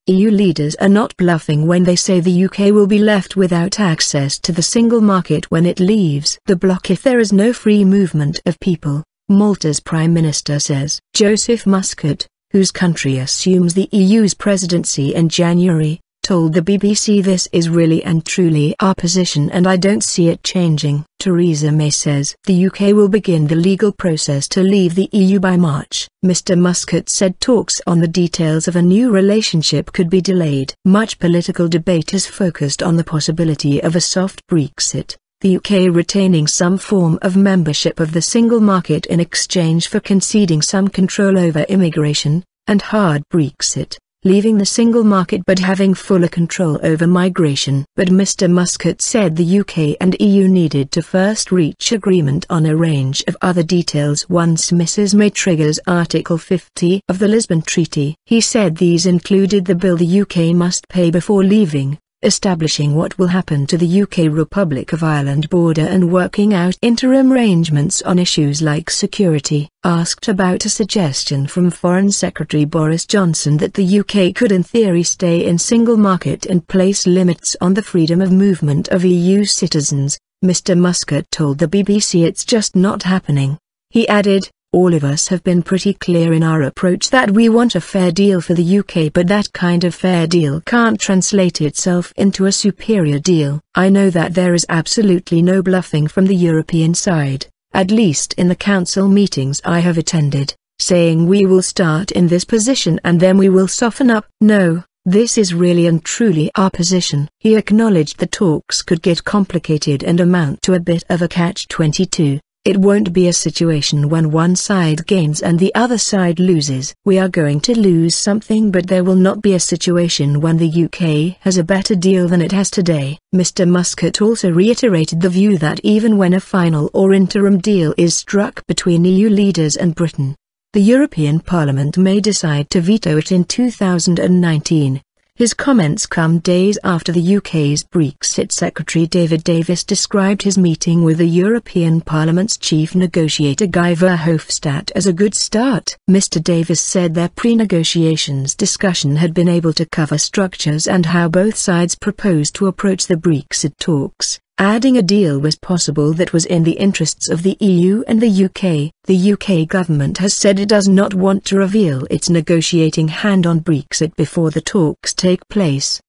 EU leaders are not bluffing when they say the UK will be left without access to the single market when it leaves the bloc if there is no free movement of people, Malta's Prime Minister says. Joseph Muscat, whose country assumes the EU's presidency in January, told the BBC, "This is really and truly our position and I don't see it changing." Theresa May says the UK will begin the legal process to leave the EU by March. Mr Muscat said talks on the details of a new relationship could be delayed. Much political debate is focused on the possibility of a soft Brexit, the UK retaining some form of membership of the single market in exchange for conceding some control over immigration, and hard Brexit, leaving the single market but having fuller control over migration. But Mr Muscat said the UK and EU needed to first reach agreement on a range of other details once Mrs May triggers Article 50 of the Lisbon Treaty. He said these included the bill the UK must pay before leaving, establishing what will happen to the UK Republic of Ireland border and working out interim arrangements on issues like security. Asked about a suggestion from Foreign Secretary Boris Johnson that the UK could in theory stay in single market and place limits on the freedom of movement of EU citizens, Mr Muscat told the BBC it's just not happening. He added, "All of us have been pretty clear in our approach that we want a fair deal for the UK, but that kind of fair deal can't translate itself into a superior deal. I know that there is absolutely no bluffing from the European side, at least in the Council meetings I have attended, saying we will start in this position and then we will soften up. No, this is really and truly our position." He acknowledged the talks could get complicated and amount to a bit of a catch-22. It won't be a situation when one side gains and the other side loses. We are going to lose something, but there will not be a situation when the UK has a better deal than it has today. Mr Muscat also reiterated the view that even when a final or interim deal is struck between EU leaders and Britain, the European Parliament may decide to veto it in 2019. His comments come days after the UK's Brexit Secretary David Davis described his meeting with the European Parliament's chief negotiator Guy Verhofstadt as a good start. Mr Davis said their pre-negotiations discussion had been able to cover structures and how both sides proposed to approach the Brexit talks, adding a deal was possible that was in the interests of the EU and the UK. The UK government has said it does not want to reveal its negotiating hand on Brexit before the talks take place.